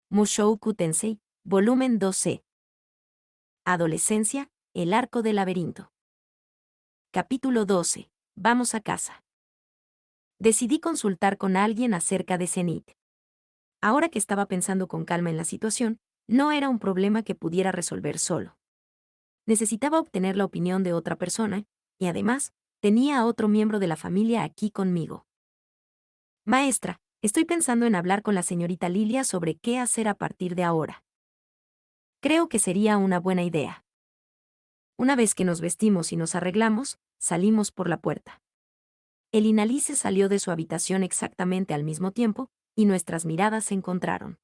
Mushoku Tensei, volumen 2C. Adolescencia, el arco del laberinto. Capítulo 12. Vamos a casa. Decidí consultar con alguien acerca de Zenith. Ahora que estaba pensando con calma en la situación, no era un problema que pudiera resolver solo. Necesitaba obtener la opinión de otra persona, y además, tenía a otro miembro de la familia aquí conmigo. Maestra, estoy pensando en hablar con la señorita Lilia sobre qué hacer a partir de ahora. Creo que sería una buena idea. Una vez que nos vestimos y nos arreglamos, salimos por la puerta. El Inalice salió de su habitación exactamente al mismo tiempo, y nuestras miradas se encontraron.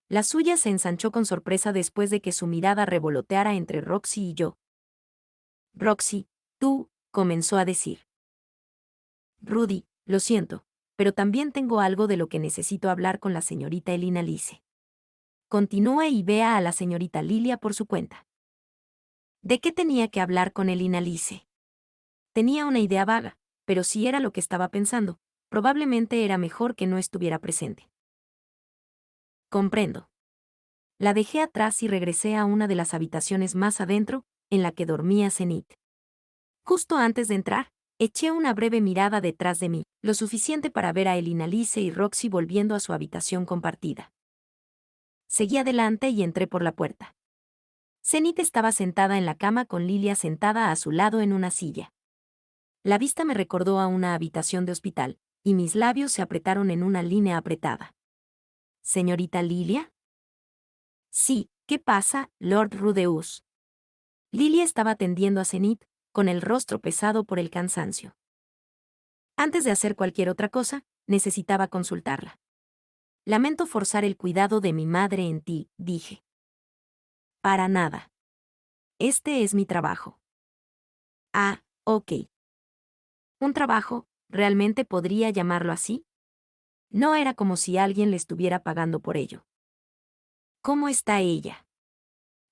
La suya se ensanchó con sorpresa después de que su mirada revoloteara entre Roxy y yo. Roxy, tú, comenzó a decir. Rudy, lo siento, pero también tengo algo de lo que necesito hablar con la señorita Elina Lice. Continúe y vea a la señorita Lilia por su cuenta. ¿De qué tenía que hablar con Elina Lice? Tenía una idea vaga, pero si era lo que estaba pensando, probablemente era mejor que no estuviera presente. Comprendo. La dejé atrás y regresé a una de las habitaciones más adentro, en la que dormía Zenith. Justo antes de entrar, eché una breve mirada detrás de mí, lo suficiente para ver a Elina Lice y Roxy volviendo a su habitación compartida. Seguí adelante y entré por la puerta. Zenith estaba sentada en la cama con Lilia sentada a su lado en una silla. La vista me recordó a una habitación de hospital, y mis labios se apretaron en una línea apretada. ¿Señorita Lilia? Sí, ¿qué pasa, Lord Rudeus? Lilia estaba atendiendo a Zenith, con el rostro pesado por el cansancio. Antes de hacer cualquier otra cosa, necesitaba consultarla. Lamento forzar el cuidado de mi madre en ti, dije. Para nada. Este es mi trabajo. Ah, ok. ¿Un trabajo? ¿Realmente podría llamarlo así? No era como si alguien le estuviera pagando por ello. ¿Cómo está ella?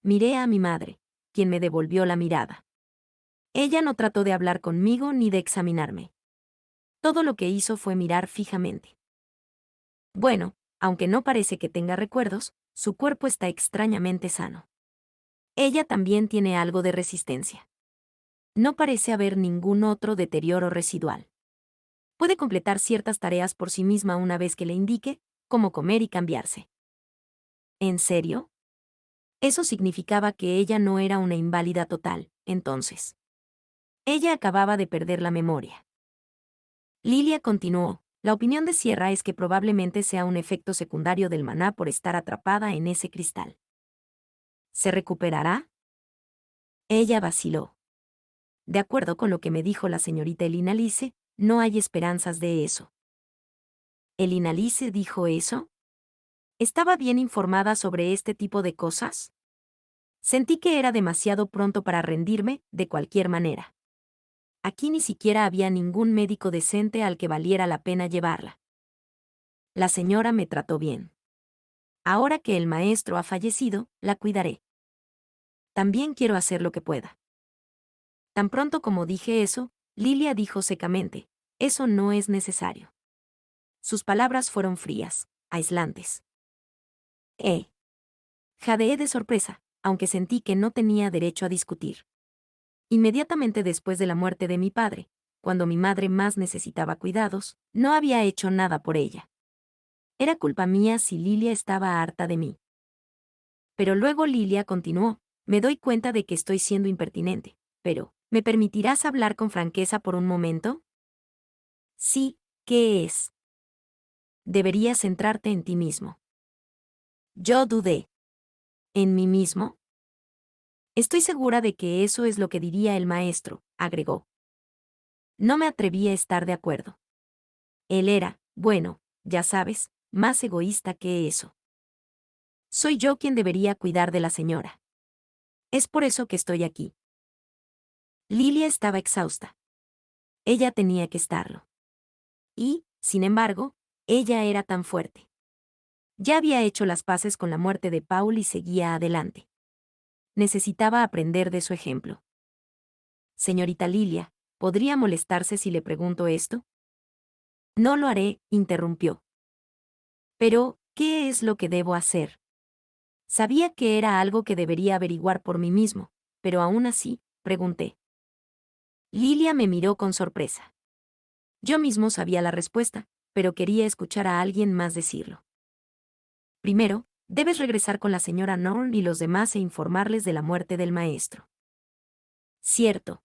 Miré a mi madre, quien me devolvió la mirada. Ella no trató de hablar conmigo ni de examinarme. Todo lo que hizo fue mirar fijamente. Bueno, aunque no parece que tenga recuerdos, su cuerpo está extrañamente sano. Ella también tiene algo de resistencia. No parece haber ningún otro deterioro residual. Puede completar ciertas tareas por sí misma una vez que le indique, como comer y cambiarse. ¿En serio? Eso significaba que ella no era una inválida total, entonces. Ella acababa de perder la memoria. Lilia continuó. La opinión de Sierra es que probablemente sea un efecto secundario del maná por estar atrapada en ese cristal. ¿Se recuperará? Ella vaciló. De acuerdo con lo que me dijo la señorita Elina Lice, no hay esperanzas de eso. ¿Elina Lice dijo eso? ¿Estaba bien informada sobre este tipo de cosas? Sentí que era demasiado pronto para rendirme, de cualquier manera. Aquí ni siquiera había ningún médico decente al que valiera la pena llevarla. La señora me trató bien. Ahora que el maestro ha fallecido, la cuidaré. También quiero hacer lo que pueda. Tan pronto como dije eso, Lilia dijo secamente, eso no es necesario. Sus palabras fueron frías, aislantes. Jadeé de sorpresa, aunque sentí que no tenía derecho a discutir. Inmediatamente después de la muerte de mi padre, cuando mi madre más necesitaba cuidados, no había hecho nada por ella. Era culpa mía si Lilia estaba harta de mí. Pero luego Lilia continuó, me doy cuenta de que estoy siendo impertinente, pero, ¿me permitirás hablar con franqueza por un momento? Sí, ¿qué es? Deberías centrarte en ti mismo. Yo dudé. ¿En mí mismo? Estoy segura de que eso es lo que diría el maestro, agregó. No me atreví a estar de acuerdo. Él era, bueno, ya sabes, más egoísta que eso. Soy yo quien debería cuidar de la señora. Es por eso que estoy aquí. Lilia estaba exhausta. Ella tenía que estarlo. Y, sin embargo, ella era tan fuerte. Ya había hecho las paces con la muerte de Paul y seguía adelante. Necesitaba aprender de su ejemplo. Señorita Lilia, ¿podría molestarse si le pregunto esto? No lo haré, interrumpió. Pero, ¿Qué es lo que debo hacer? Sabía que era algo que debería averiguar por mí mismo, pero aún así, pregunté. Lilia me miró con sorpresa. Yo mismo sabía la respuesta, pero quería escuchar a alguien más decirlo. Primero, debes regresar con la señora Norn y los demás e informarles de la muerte del maestro. Cierto.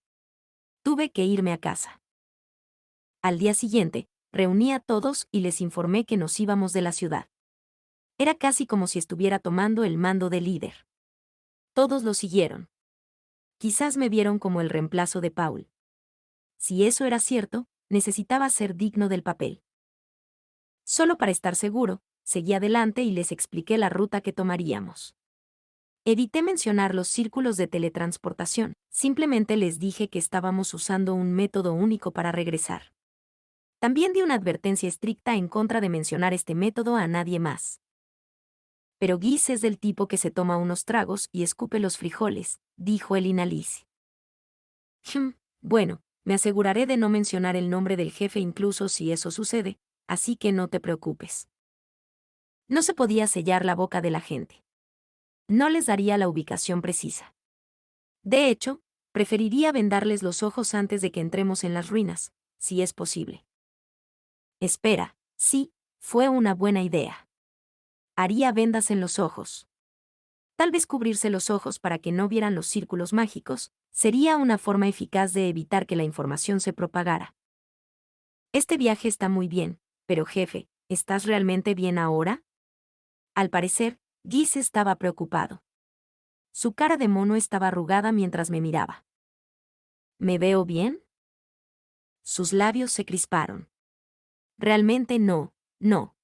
Tuve que irme a casa. Al día siguiente, reuní a todos y les informé que nos íbamos de la ciudad. Era casi como si estuviera tomando el mando de líder. Todos lo siguieron. Quizás me vieron como el reemplazo de Paul. Si eso era cierto, necesitaba ser digno del papel. Solo para estar seguro, seguí adelante y les expliqué la ruta que tomaríamos. Evité mencionar los círculos de teletransportación, simplemente les dije que estábamos usando un método único para regresar. También di una advertencia estricta en contra de mencionar este método a nadie más. Pero Guis es del tipo que se toma unos tragos y escupe los frijoles, dijo el Inalice. Bueno, me aseguraré de no mencionar el nombre del jefe incluso si eso sucede, así que no te preocupes. No se podía sellar la boca de la gente. No les daría la ubicación precisa. De hecho, preferiría vendarles los ojos antes de que entremos en las ruinas, si es posible. Espera, sí, fue una buena idea. Haría vendas en los ojos. Tal vez cubrirse los ojos para que no vieran los círculos mágicos sería una forma eficaz de evitar que la información se propagara. Este viaje está muy bien, pero jefe, ¿estás realmente bien ahora? Al parecer, Guis estaba preocupado. Su cara de mono estaba arrugada mientras me miraba. ¿Me veo bien? Sus labios se crisparon. Realmente no, no.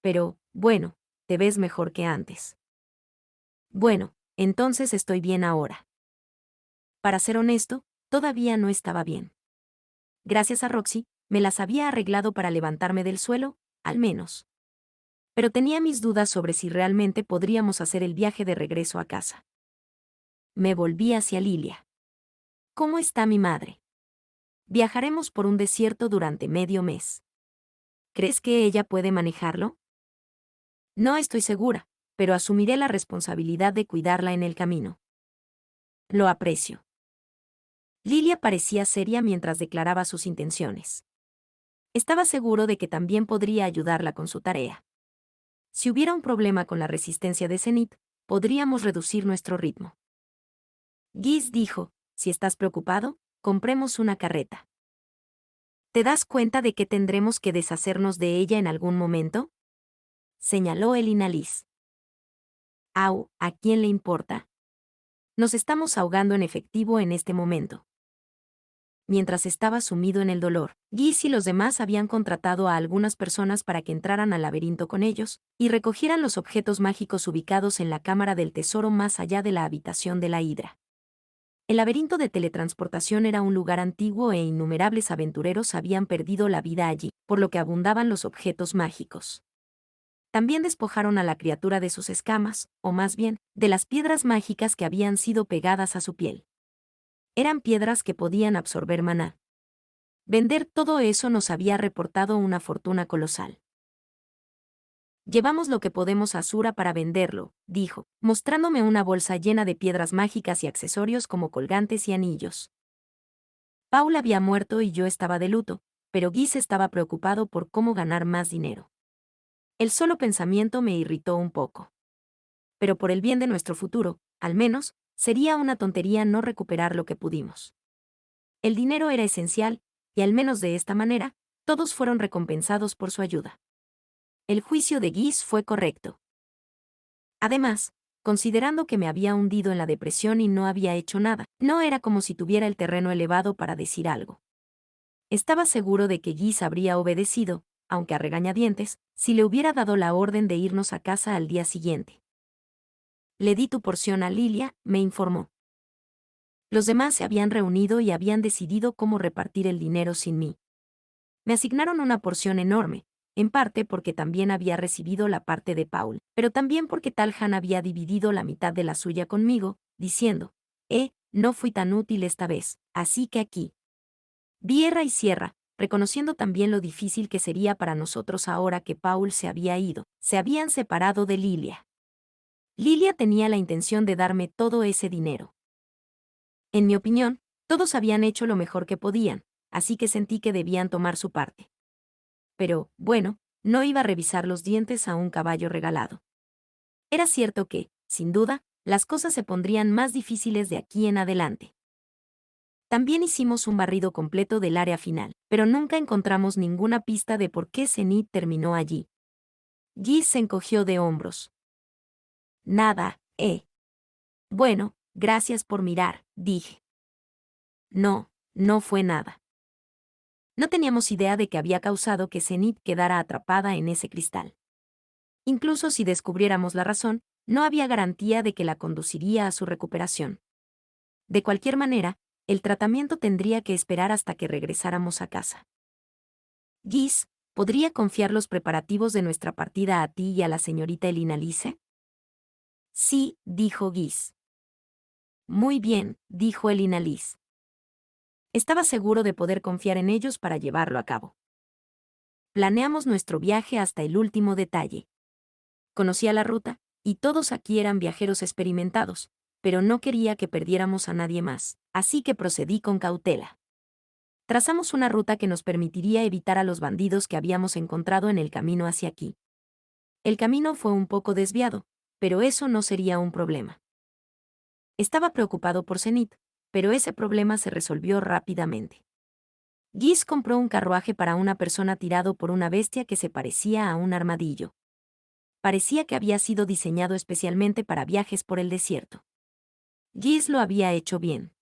Pero, bueno, te ves mejor que antes. Bueno, entonces estoy bien ahora. Para ser honesto, todavía no estaba bien. Gracias a Roxy, me las había arreglado para levantarme del suelo, al menos. Pero tenía mis dudas sobre si realmente podríamos hacer el viaje de regreso a casa. Me volví hacia Lilia. ¿Cómo está mi madre? Viajaremos por un desierto durante medio mes. ¿Crees que ella puede manejarlo? No estoy segura, pero asumiré la responsabilidad de cuidarla en el camino. Lo aprecio. Lilia parecía seria mientras declaraba sus intenciones. Estaba seguro de que también podría ayudarla con su tarea. Si hubiera un problema con la resistencia de Zenith, podríamos reducir nuestro ritmo. Guis dijo, si estás preocupado, compremos una carreta. ¿Te das cuenta de que tendremos que deshacernos de ella en algún momento? Señaló el Inaliz. Au, ¿a quién le importa? Nos estamos ahogando en efectivo en este momento. Mientras estaba sumido en el dolor, Guis y los demás habían contratado a algunas personas para que entraran al laberinto con ellos y recogieran los objetos mágicos ubicados en la cámara del tesoro más allá de la habitación de la Hidra. El laberinto de teletransportación era un lugar antiguo e innumerables aventureros habían perdido la vida allí, por lo que abundaban los objetos mágicos. También despojaron a la criatura de sus escamas, o más bien, de las piedras mágicas que habían sido pegadas a su piel. Eran piedras que podían absorber maná. Vender todo eso nos había reportado una fortuna colosal. Llevamos lo que podemos a Sura para venderlo, dijo, mostrándome una bolsa llena de piedras mágicas y accesorios como colgantes y anillos. Paul había muerto y yo estaba de luto, pero Guis estaba preocupado por cómo ganar más dinero. El solo pensamiento me irritó un poco. Pero por el bien de nuestro futuro, al menos, sería una tontería no recuperar lo que pudimos. El dinero era esencial, y al menos de esta manera, todos fueron recompensados por su ayuda. El juicio de Guis fue correcto. Además, considerando que me había hundido en la depresión y no había hecho nada, no era como si tuviera el terreno elevado para decir algo. Estaba seguro de que Guis habría obedecido, aunque a regañadientes, si le hubiera dado la orden de irnos a casa al día siguiente. Le di tu porción a Lilia, me informó. Los demás se habían reunido y habían decidido cómo repartir el dinero sin mí. Me asignaron una porción enorme, en parte porque también había recibido la parte de Paul, pero también porque Talhan había dividido la mitad de la suya conmigo, diciendo, no fui tan útil esta vez, así que aquí. Bierra y Sierra, reconociendo también lo difícil que sería para nosotros ahora que Paul se había ido. Se habían separado de Lilia. Lilia tenía la intención de darme todo ese dinero. En mi opinión, todos habían hecho lo mejor que podían, así que sentí que debían tomar su parte. Pero, bueno, no iba a revisar los dientes a un caballo regalado. Era cierto que, sin duda, las cosas se pondrían más difíciles de aquí en adelante. También hicimos un barrido completo del área final, pero nunca encontramos ninguna pista de por qué Zenith terminó allí. Guy se encogió de hombros. Nada, Bueno, gracias por mirar, dije. No, no fue nada. No teníamos idea de qué había causado que Zenith quedara atrapada en ese cristal. Incluso si descubriéramos la razón, no había garantía de que la conduciría a su recuperación. De cualquier manera, el tratamiento tendría que esperar hasta que regresáramos a casa. Guis, ¿podría confiar los preparativos de nuestra partida a ti y a la señorita Elina Lice? Sí, dijo Guis. Muy bien, dijo Elina Liz. Estaba seguro de poder confiar en ellos para llevarlo a cabo. Planeamos nuestro viaje hasta el último detalle. Conocía la ruta, y todos aquí eran viajeros experimentados, pero no quería que perdiéramos a nadie más, así que procedí con cautela. Trazamos una ruta que nos permitiría evitar a los bandidos que habíamos encontrado en el camino hacia aquí. El camino fue un poco desviado, pero eso no sería un problema. Estaba preocupado por Zenith, pero ese problema se resolvió rápidamente. Guis compró un carruaje para una persona tirado por una bestia que se parecía a un armadillo. Parecía que había sido diseñado especialmente para viajes por el desierto. Guis lo había hecho bien.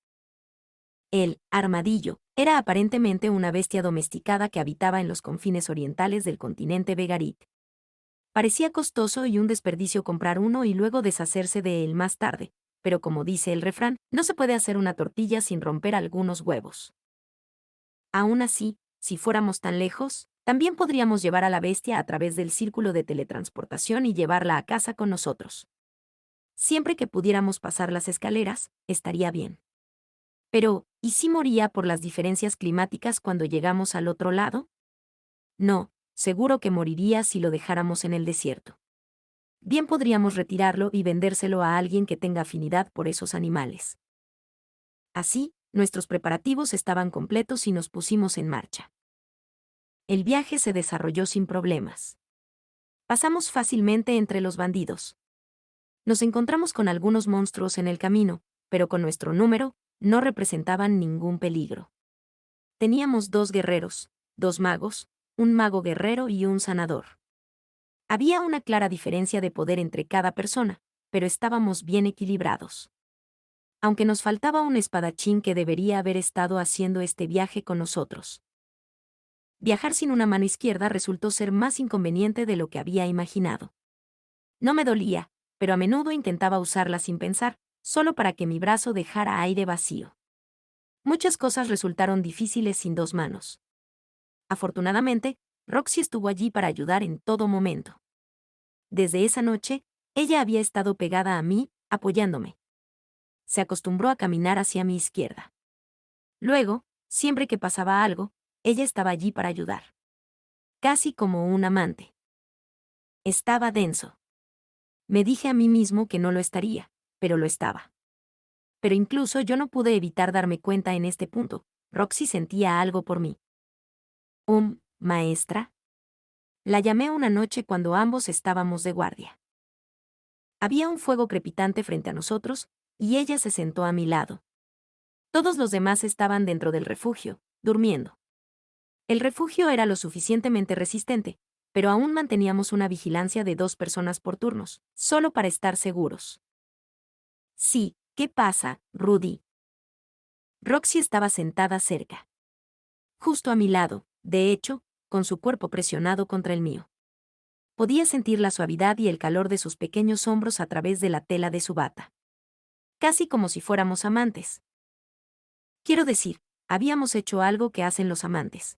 El armadillo era aparentemente una bestia domesticada que habitaba en los confines orientales del continente Vegarit. Parecía costoso y un desperdicio comprar uno y luego deshacerse de él más tarde, pero como dice el refrán, no se puede hacer una tortilla sin romper algunos huevos. Aún así, si fuéramos tan lejos, también podríamos llevar a la bestia a través del círculo de teletransportación y llevarla a casa con nosotros. Siempre que pudiéramos pasar las escaleras, estaría bien. Pero, ¿y si moría por las diferencias climáticas cuando llegamos al otro lado? No, seguro que moriría si lo dejáramos en el desierto. Bien podríamos retirarlo y vendérselo a alguien que tenga afinidad por esos animales. Así, nuestros preparativos estaban completos y nos pusimos en marcha. El viaje se desarrolló sin problemas. Pasamos fácilmente entre los bandidos. Nos encontramos con algunos monstruos en el camino, pero con nuestro número, no representaban ningún peligro. Teníamos 2 guerreros, 2 magos, un mago guerrero y un sanador. Había una clara diferencia de poder entre cada persona, pero estábamos bien equilibrados. Aunque nos faltaba un espadachín que debería haber estado haciendo este viaje con nosotros. Viajar sin una mano izquierda resultó ser más inconveniente de lo que había imaginado. No me dolía, pero a menudo intentaba usarla sin pensar, solo para que mi brazo dejara aire vacío. Muchas cosas resultaron difíciles sin 2 manos. Afortunadamente, Roxy estuvo allí para ayudar en todo momento. Desde esa noche, ella había estado pegada a mí, apoyándome. Se acostumbró a caminar hacia mi izquierda. Luego, siempre que pasaba algo, ella estaba allí para ayudar. Casi como un amante. Estaba denso. Me dije a mí mismo que no lo estaría, pero lo estaba. Pero incluso yo no pude evitar darme cuenta en este punto. Roxy sentía algo por mí. Maestra. La llamé una noche cuando ambos estábamos de guardia. Había un fuego crepitante frente a nosotros, y ella se sentó a mi lado. Todos los demás estaban dentro del refugio, durmiendo. El refugio era lo suficientemente resistente, pero aún manteníamos una vigilancia de 2 personas por turnos, solo para estar seguros. Sí, ¿qué pasa, Rudy? Roxy estaba sentada cerca. Justo a mi lado, de hecho, con su cuerpo presionado contra el mío. Podía sentir la suavidad y el calor de sus pequeños hombros a través de la tela de su bata. Casi como si fuéramos amantes. Quiero decir, habíamos hecho algo que hacen los amantes.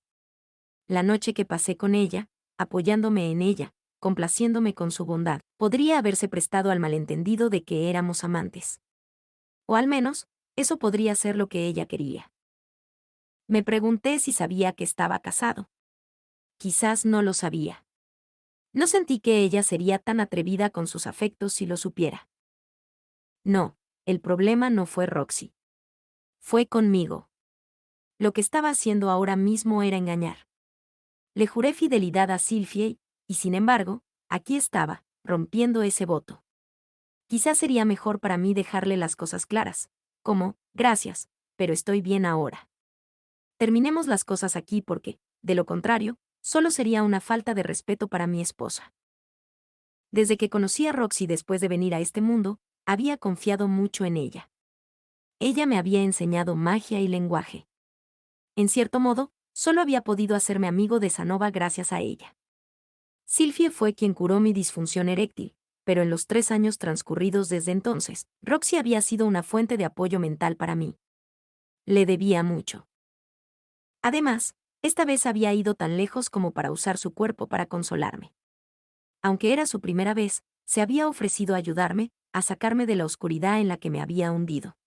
La noche que pasé con ella, apoyándome en ella, complaciéndome con su bondad, podría haberse prestado al malentendido de que éramos amantes. O al menos, eso podría ser lo que ella quería. Me pregunté si sabía que estaba casado. Quizás no lo sabía. No sentí que ella sería tan atrevida con sus afectos si lo supiera. No, el problema no fue Roxy. Fue conmigo. Lo que estaba haciendo ahora mismo era engañar. Le juré fidelidad a Sylvie y, sin embargo, aquí estaba, rompiendo ese voto. Quizás sería mejor para mí dejarle las cosas claras, como, gracias, pero estoy bien ahora. Terminemos las cosas aquí porque, de lo contrario, solo sería una falta de respeto para mi esposa. Desde que conocí a Roxy después de venir a este mundo, había confiado mucho en ella. Ella me había enseñado magia y lenguaje. En cierto modo, solo había podido hacerme amigo de Sanova gracias a ella. Sylvie fue quien curó mi disfunción eréctil, pero en los 3 años transcurridos desde entonces, Roxy había sido una fuente de apoyo mental para mí. Le debía mucho. Además, esta vez había ido tan lejos como para usar su cuerpo para consolarme. Aunque era su primera vez, se había ofrecido a ayudarme, a sacarme de la oscuridad en la que me había hundido.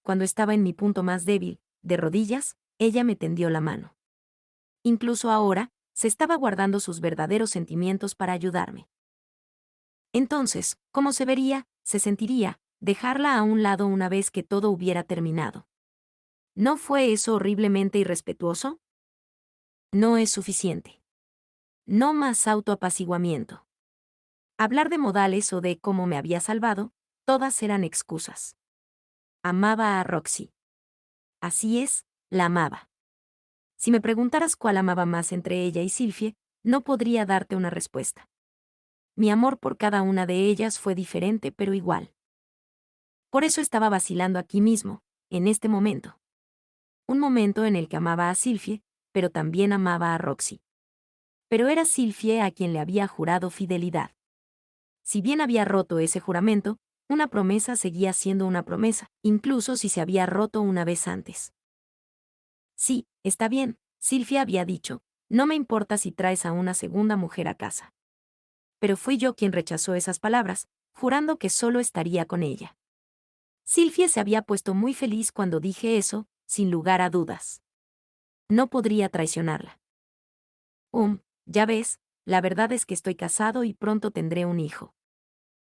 Cuando estaba en mi punto más débil, de rodillas, ella me tendió la mano. Incluso ahora, se estaba guardando sus verdaderos sentimientos para ayudarme. Entonces, ¿cómo se vería, se sentiría, dejarla a un lado una vez que todo hubiera terminado? ¿No fue eso horriblemente irrespetuoso? No es suficiente. No más autoapaciguamiento. Hablar de modales o de cómo me había salvado, todas eran excusas. Amaba a Roxy. Así es, la amaba. Si me preguntaras cuál amaba más entre ella y Sylvie, no podría darte una respuesta. Mi amor por cada una de ellas fue diferente pero igual. Por eso estaba vacilando aquí mismo, en este momento. Un momento en el que amaba a Sylvie, pero también amaba a Roxy. Pero era Sylvie a quien le había jurado fidelidad. Si bien había roto ese juramento, una promesa seguía siendo una promesa, incluso si se había roto una vez antes. Sí, está bien, Sylvie había dicho, no me importa si traes a una segunda mujer a casa. Pero fui yo quien rechazó esas palabras, jurando que solo estaría con ella. Sylvie se había puesto muy feliz cuando dije eso, sin lugar a dudas. No podría traicionarla. Ya ves, la verdad es que estoy casado y pronto tendré un hijo.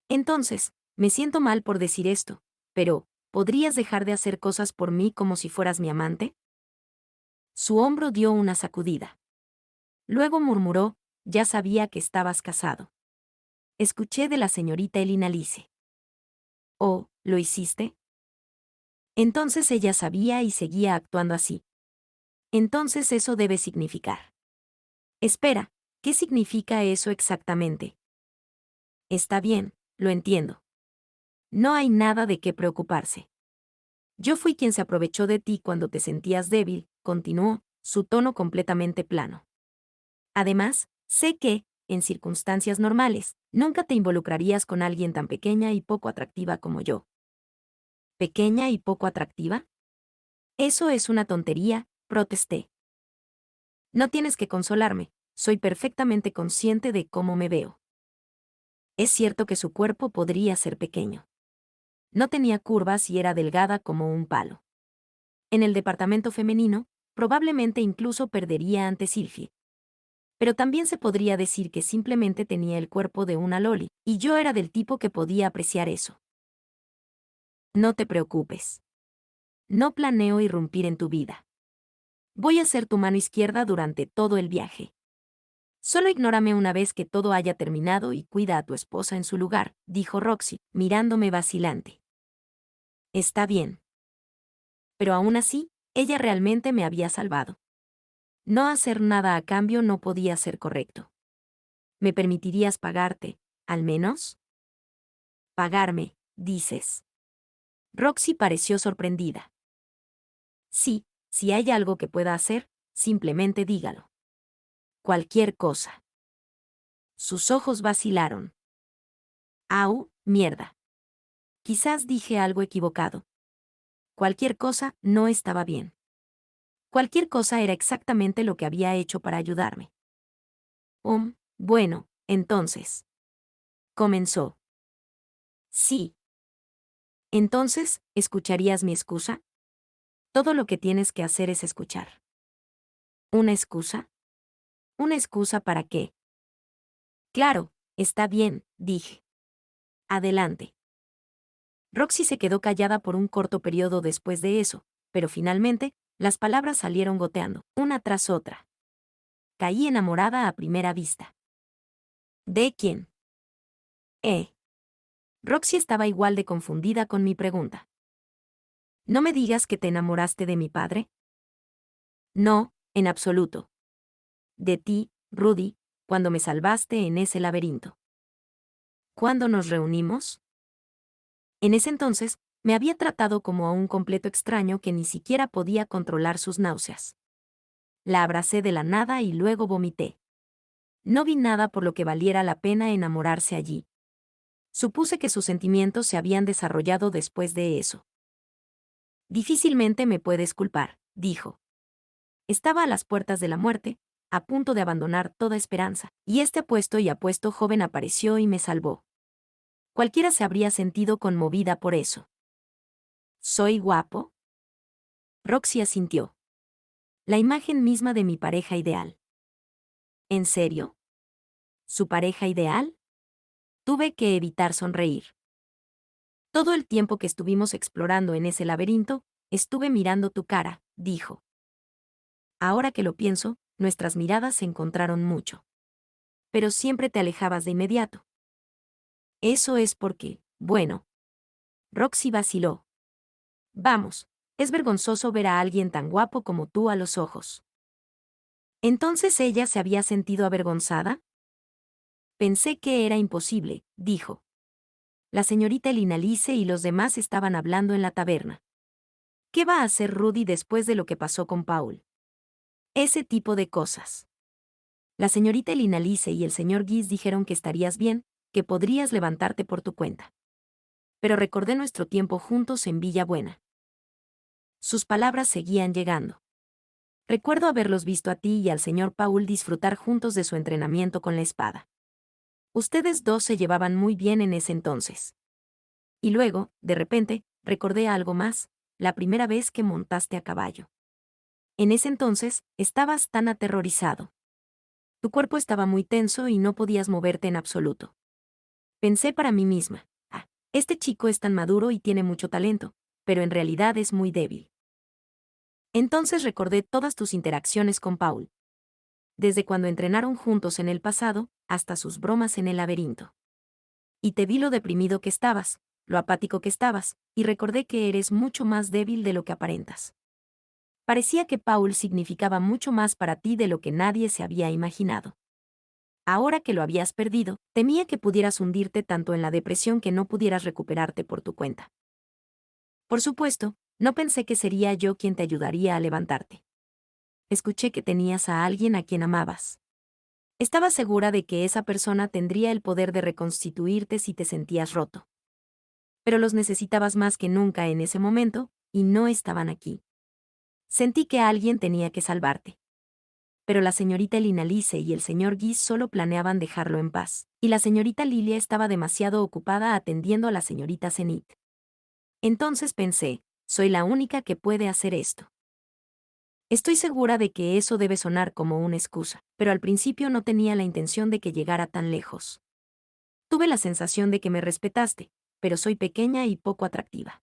Entonces, me siento mal por decir esto, pero, ¿podrías dejar de hacer cosas por mí como si fueras mi amante? Su hombro dio una sacudida. Luego murmuró, ya sabía que estabas casado. Escuché de la señorita Elina Lice. Oh, ¿lo hiciste? Entonces ella sabía y seguía actuando así. Entonces eso debe significar. Espera, ¿qué significa eso exactamente? Está bien, lo entiendo. No hay nada de qué preocuparse. Yo fui quien se aprovechó de ti cuando te sentías débil, continuó, su tono completamente plano. Además, sé que, en circunstancias normales, nunca te involucrarías con alguien tan pequeña y poco atractiva como yo. ¿Pequeña y poco atractiva? Eso es una tontería, protesté. No tienes que consolarme, soy perfectamente consciente de cómo me veo. Es cierto que su cuerpo podría ser pequeño. No tenía curvas y era delgada como un palo. En el departamento femenino, probablemente incluso perdería ante Sylvie. Pero también se podría decir que simplemente tenía el cuerpo de una loli, y yo era del tipo que podía apreciar eso. No te preocupes. No planeo irrumpir en tu vida. Voy a ser tu mano izquierda durante todo el viaje. Solo ignórame una vez que todo haya terminado y cuida a tu esposa en su lugar, dijo Roxy, mirándome vacilante. Está bien. Pero aún así, ella realmente me había salvado. No hacer nada a cambio no podía ser correcto. ¿Me permitirías pagarte, al menos? Pagarme, dices. Roxy pareció sorprendida. Sí, si hay algo que pueda hacer, simplemente dígalo. Cualquier cosa. Sus ojos vacilaron. Au, mierda. Quizás dije algo equivocado. Cualquier cosa no estaba bien. Cualquier cosa era exactamente lo que había hecho para ayudarme. Bueno, entonces. Comenzó. Sí. Entonces, ¿escucharías mi excusa? Todo lo que tienes que hacer es escuchar. ¿Una excusa? ¿Una excusa para qué? Claro, está bien, dije. Adelante. Roxy se quedó callada por un corto periodo después de eso, pero finalmente, las palabras salieron goteando, una tras otra. Caí enamorada a primera vista. ¿De quién? Eh. Roxy estaba igual de confundida con mi pregunta. ¿No me digas que te enamoraste de mi padre? No, en absoluto. De ti, Rudy, cuando me salvaste en ese laberinto. ¿Cuándo nos reunimos? En ese entonces, me había tratado como a un completo extraño que ni siquiera podía controlar sus náuseas. La abracé de la nada y luego vomité. No vi nada por lo que valiera la pena enamorarse allí. Supuse que sus sentimientos se habían desarrollado después de eso. Difícilmente me puedes culpar, dijo. Estaba a las puertas de la muerte, a punto de abandonar toda esperanza, y este apuesto y apuesto joven apareció y me salvó. Cualquiera se habría sentido conmovida por eso. ¿Soy guapo? Roxy asintió. La imagen misma de mi pareja ideal. ¿En serio? ¿Su pareja ideal? Tuve que evitar sonreír. Todo el tiempo que estuvimos explorando en ese laberinto, estuve mirando tu cara, dijo. Ahora que lo pienso, nuestras miradas se encontraron mucho. Pero siempre te alejabas de inmediato. Eso es porque, bueno. Roxy vaciló. Vamos, es vergonzoso ver a alguien tan guapo como tú a los ojos. ¿Entonces ella se había sentido avergonzada? Pensé que era imposible, dijo. La señorita Linalice y los demás estaban hablando en la taberna. ¿Qué va a hacer Rudy después de lo que pasó con Paul? Ese tipo de cosas. La señorita Linalice y el señor Guis dijeron que estarías bien, que podrías levantarte por tu cuenta. Pero recordé nuestro tiempo juntos en Villa Buena. Sus palabras seguían llegando. Recuerdo haberlos visto a ti y al señor Paul disfrutar juntos de su entrenamiento con la espada. Ustedes dos se llevaban muy bien en ese entonces. Y luego, de repente, recordé algo más, la primera vez que montaste a caballo. En ese entonces, estabas tan aterrorizado. Tu cuerpo estaba muy tenso y no podías moverte en absoluto. Pensé para mí misma, este chico es tan maduro y tiene mucho talento, pero en realidad es muy débil. Entonces recordé todas tus interacciones con Paul. Desde cuando entrenaron juntos en el pasado, hasta sus bromas en el laberinto. Y te vi lo deprimido que estabas, lo apático que estabas, y recordé que eres mucho más débil de lo que aparentas. Parecía que Paul significaba mucho más para ti de lo que nadie se había imaginado. Ahora que lo habías perdido, temía que pudieras hundirte tanto en la depresión que no pudieras recuperarte por tu cuenta. Por supuesto, no pensé que sería yo quien te ayudaría a levantarte. Escuché que tenías a alguien a quien amabas. Estaba segura de que esa persona tendría el poder de reconstituirte si te sentías roto. Pero los necesitabas más que nunca en ese momento, y no estaban aquí. Sentí que alguien tenía que salvarte. Pero la señorita Linalice y el señor Guis solo planeaban dejarlo en paz, y la señorita Lilia estaba demasiado ocupada atendiendo a la señorita Zenith. Entonces pensé, soy la única que puede hacer esto. Estoy segura de que eso debe sonar como una excusa, pero al principio no tenía la intención de que llegara tan lejos. Tuve la sensación de que me respetaste, pero soy pequeña y poco atractiva.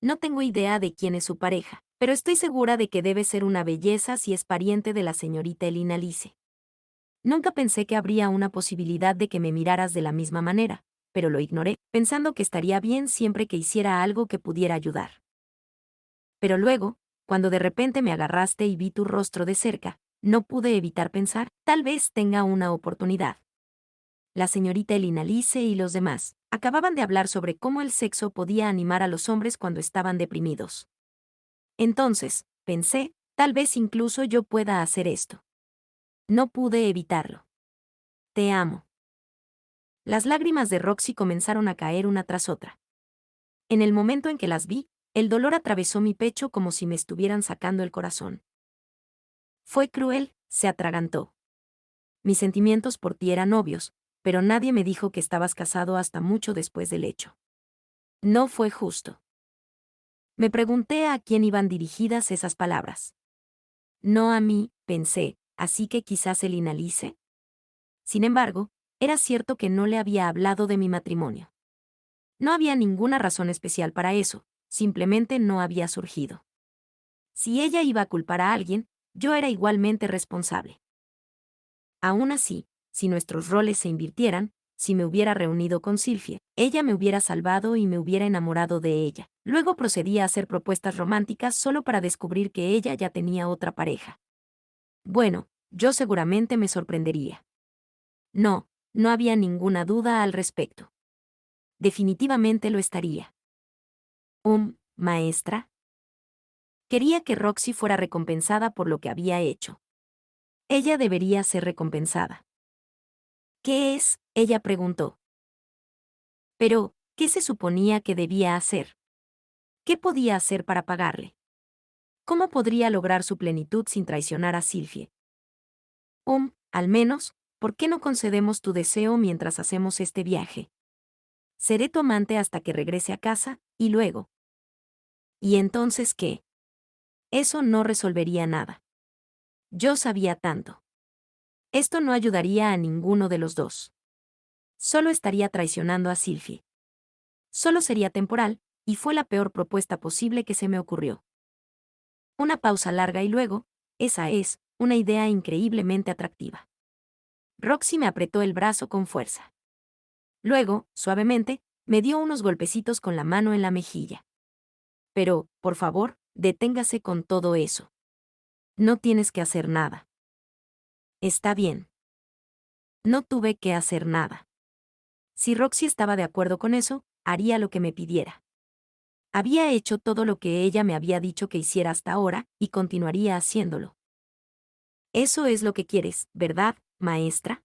No tengo idea de quién es su pareja, pero estoy segura de que debe ser una belleza si es pariente de la señorita Elina Lice. Nunca pensé que habría una posibilidad de que me miraras de la misma manera, pero lo ignoré, pensando que estaría bien siempre que hiciera algo que pudiera ayudar. Pero luego, cuando de repente me agarraste y vi tu rostro de cerca, no pude evitar pensar, tal vez tenga una oportunidad. La señorita Elina Lice y los demás acababan de hablar sobre cómo el sexo podía animar a los hombres cuando estaban deprimidos. Entonces, pensé, tal vez incluso yo pueda hacer esto. No pude evitarlo. Te amo. Las lágrimas de Roxy comenzaron a caer una tras otra. En el momento en que las vi, el dolor atravesó mi pecho como si me estuvieran sacando el corazón. Fue cruel, se atragantó. Mis sentimientos por ti eran obvios, pero nadie me dijo que estabas casado hasta mucho después del hecho. No fue justo. Me pregunté a quién iban dirigidas esas palabras. No a mí, pensé, así que quizás el Inalice. Sin embargo, era cierto que no le había hablado de mi matrimonio. No había ninguna razón especial para eso, simplemente no había surgido. Si ella iba a culpar a alguien, yo era igualmente responsable. Aún así, si nuestros roles se invirtieran, si me hubiera reunido con Sylvie, ella me hubiera salvado y me hubiera enamorado de ella. Luego procedía a hacer propuestas románticas solo para descubrir que ella ya tenía otra pareja. Bueno, yo seguramente me sorprendería. No, no había ninguna duda al respecto. Definitivamente lo estaría. Maestra. Quería que Roxy fuera recompensada por lo que había hecho. Ella debería ser recompensada. ¿Qué es? Ella preguntó. Pero, ¿qué se suponía que debía hacer? ¿Qué podía hacer para pagarle? ¿Cómo podría lograr su plenitud sin traicionar a Sylvie? Al menos, ¿por qué no concedemos tu deseo mientras hacemos este viaje? Seré tu amante hasta que regrese a casa, y luego. ¿Y entonces qué? Eso no resolvería nada. Yo sabía tanto. Esto no ayudaría a ninguno de los dos. Solo estaría traicionando a Sylvie. Solo sería temporal, y fue la peor propuesta posible que se me ocurrió. Una pausa larga y luego, esa es, una idea increíblemente atractiva. Roxy me apretó el brazo con fuerza. Luego, suavemente, me dio unos golpecitos con la mano en la mejilla. Pero, por favor, deténgase con todo eso. No tienes que hacer nada. Está bien. No tuve que hacer nada. Si Roxy estaba de acuerdo con eso, haría lo que me pidiera. Había hecho todo lo que ella me había dicho que hiciera hasta ahora, y continuaría haciéndolo. Eso es lo que quieres, ¿verdad, maestra?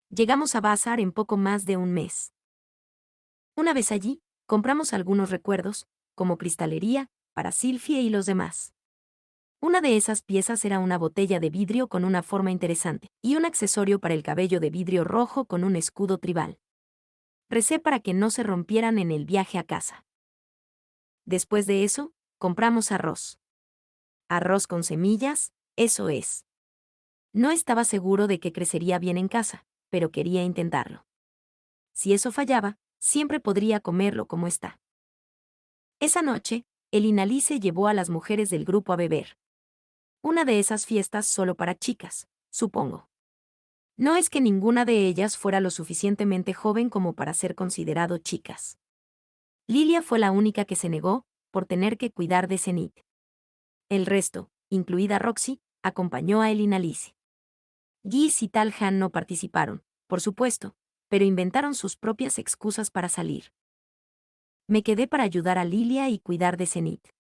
Llegamos a Bazar en poco más de un mes. Una vez allí, compramos algunos recuerdos, como cristalería, para Sylvie y los demás. Una de esas piezas era una botella de vidrio con una forma interesante, y un accesorio para el cabello de vidrio rojo con un escudo tribal. Recé para que no se rompieran en el viaje a casa. Después de eso, compramos arroz. Arroz con semillas, eso es. No estaba seguro de que crecería bien en casa, pero quería intentarlo. Si eso fallaba, siempre podría comerlo como está. Esa noche, el Inalice llevó a las mujeres del grupo a beber. Una de esas fiestas solo para chicas, supongo. No es que ninguna de ellas fuera lo suficientemente joven como para ser considerado chicas. Lilia fue la única que se negó, por tener que cuidar de Zenith. El resto, incluida Roxy, acompañó a el Inalice. Gis y Talhan no participaron, por supuesto, pero inventaron sus propias excusas para salir. Me quedé para ayudar a Lilia y cuidar de Zenith.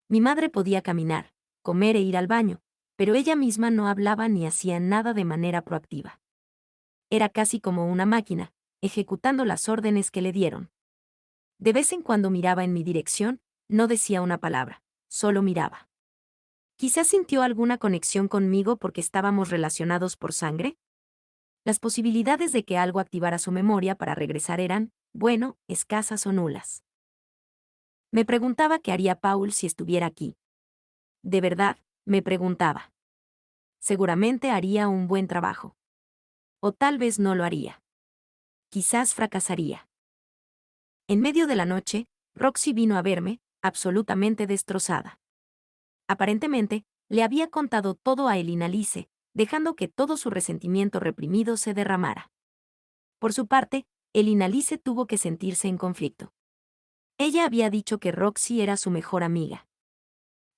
Mi madre podía caminar, comer e ir al baño, pero ella misma no hablaba ni hacía nada de manera proactiva. Era casi como una máquina, ejecutando las órdenes que le dieron. De vez en cuando miraba en mi dirección, no decía una palabra, solo miraba. Quizás sintió alguna conexión conmigo porque estábamos relacionados por sangre. Las posibilidades de que algo activara su memoria para regresar eran, bueno, escasas o nulas. Me preguntaba qué haría Paul si estuviera aquí. De verdad, me preguntaba. Seguramente haría un buen trabajo. O tal vez no lo haría. Quizás fracasaría. En medio de la noche, Roxy vino a verme, absolutamente destrozada. Aparentemente, le había contado todo a Elina Lice, dejando que todo su resentimiento reprimido se derramara. Por su parte, Elina Lice tuvo que sentirse en conflicto. Ella había dicho que Roxy era su mejor amiga.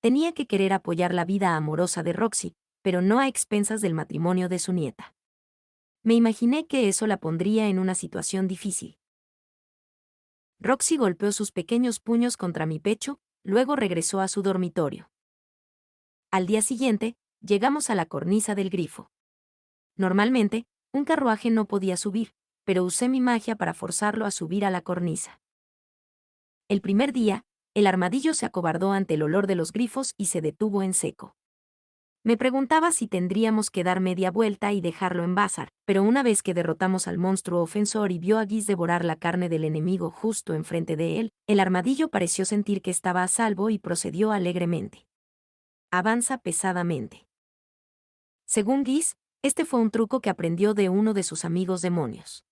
Tenía que querer apoyar la vida amorosa de Roxy, pero no a expensas del matrimonio de su nieta. Me imaginé que eso la pondría en una situación difícil. Roxy golpeó sus pequeños puños contra mi pecho, luego regresó a su dormitorio. Al día siguiente, llegamos a la cornisa del grifo. Normalmente, un carruaje no podía subir, pero usé mi magia para forzarlo a subir a la cornisa. El primer día, el armadillo se acobardó ante el olor de los grifos y se detuvo en seco. Me preguntaba si tendríamos que dar media vuelta y dejarlo en Bazar, pero una vez que derrotamos al monstruo ofensor y vio a Guis devorar la carne del enemigo justo enfrente de él, el armadillo pareció sentir que estaba a salvo y procedió alegremente. Avanza pesadamente. Según Guis, este fue un truco que aprendió de uno de sus amigos demonios.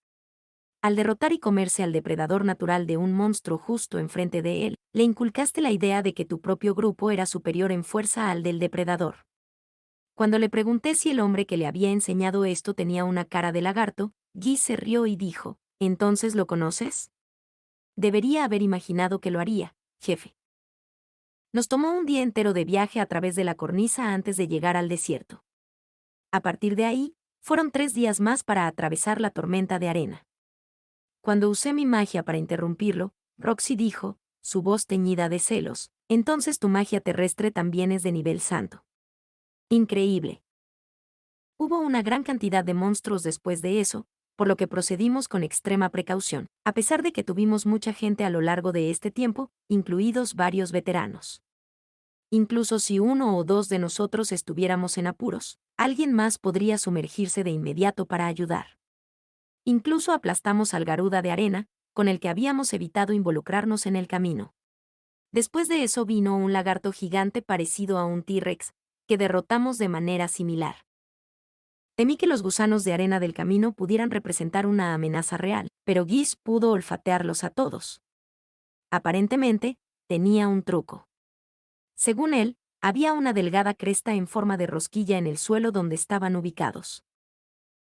Al derrotar y comerse al depredador natural de un monstruo justo enfrente de él, le inculcaste la idea de que tu propio grupo era superior en fuerza al del depredador. Cuando le pregunté si el hombre que le había enseñado esto tenía una cara de lagarto, Guy se rió y dijo, ¿entonces lo conoces? Debería haber imaginado que lo haría, jefe. Nos tomó un día entero de viaje a través de la cornisa antes de llegar al desierto. A partir de ahí, fueron 3 días más para atravesar la tormenta de arena. Cuando usé mi magia para interrumpirlo, Roxy dijo, su voz teñida de celos, entonces tu magia terrestre también es de nivel santo. Increíble. Hubo una gran cantidad de monstruos después de eso, por lo que procedimos con extrema precaución, a pesar de que tuvimos mucha gente a lo largo de este tiempo, incluidos varios veteranos. Incluso si uno o dos de nosotros estuviéramos en apuros, alguien más podría sumergirse de inmediato para ayudar. Incluso aplastamos al Garuda de arena, con el que habíamos evitado involucrarnos en el camino. Después de eso vino un lagarto gigante parecido a un T-Rex, que derrotamos de manera similar. Temí que los gusanos de arena del camino pudieran representar una amenaza real, pero Guis pudo olfatearlos a todos. Aparentemente, tenía un truco. Según él, había una delgada cresta en forma de rosquilla en el suelo donde estaban ubicados.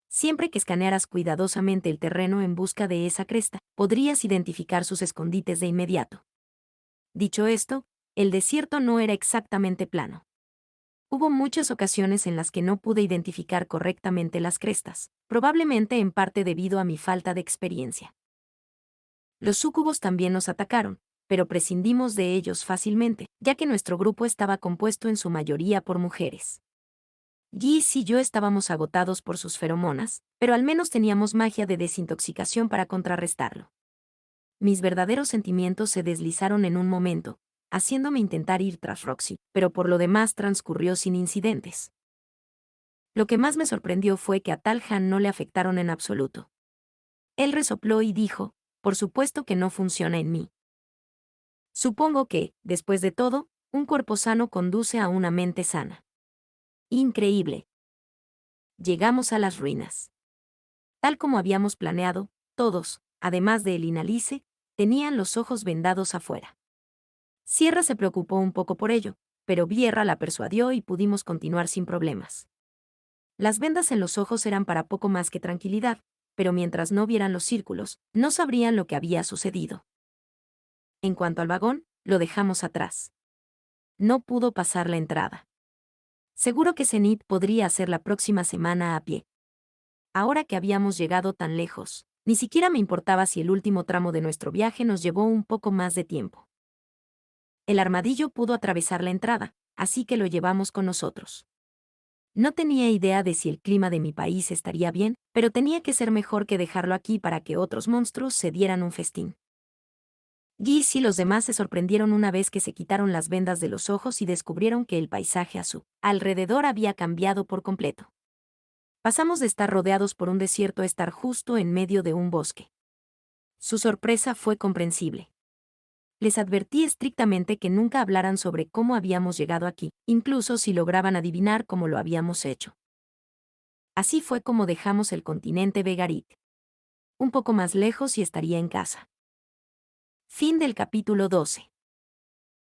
Siempre que escanearas cuidadosamente el terreno en busca de esa cresta, podrías identificar sus escondites de inmediato. Dicho esto, el desierto no era exactamente plano. Hubo muchas ocasiones en las que no pude identificar correctamente las crestas, probablemente en parte debido a mi falta de experiencia. Los súcubos también nos atacaron, pero prescindimos de ellos fácilmente, ya que nuestro grupo estaba compuesto en su mayoría por mujeres. Gis y yo estábamos agotados por sus feromonas, pero al menos teníamos magia de desintoxicación para contrarrestarlo. Mis verdaderos sentimientos se deslizaron en un momento, haciéndome intentar ir tras Roxy, pero por lo demás transcurrió sin incidentes. Lo que más me sorprendió fue que a Talhan no le afectaron en absoluto. Él resopló y dijo, por supuesto que no funciona en mí. Supongo que, después de todo, un cuerpo sano conduce a una mente sana. Increíble. Llegamos a las ruinas. Tal como habíamos planeado, todos, además de Elinalice, tenían los ojos vendados afuera. Sierra se preocupó un poco por ello, pero Vierra la persuadió y pudimos continuar sin problemas. Las vendas en los ojos eran para poco más que tranquilidad, pero mientras no vieran los círculos, no sabrían lo que había sucedido. En cuanto al vagón, lo dejamos atrás. No pudo pasar la entrada. Seguro que Zenith podría hacer la próxima semana a pie. Ahora que habíamos llegado tan lejos, ni siquiera me importaba si el último tramo de nuestro viaje nos llevó un poco más de tiempo. El armadillo pudo atravesar la entrada, así que lo llevamos con nosotros. No tenía idea de si el clima de mi país estaría bien, pero tenía que ser mejor que dejarlo aquí para que otros monstruos se dieran un festín. Giz y los demás se sorprendieron una vez que se quitaron las vendas de los ojos y descubrieron que el paisaje a su alrededor había cambiado por completo. Pasamos de estar rodeados por un desierto a estar justo en medio de un bosque. Su sorpresa fue comprensible. Les advertí estrictamente que nunca hablaran sobre cómo habíamos llegado aquí, incluso si lograban adivinar cómo lo habíamos hecho. Así fue como dejamos el continente Vegarit. Un poco más lejos y estaría en casa. Fin del capítulo 12.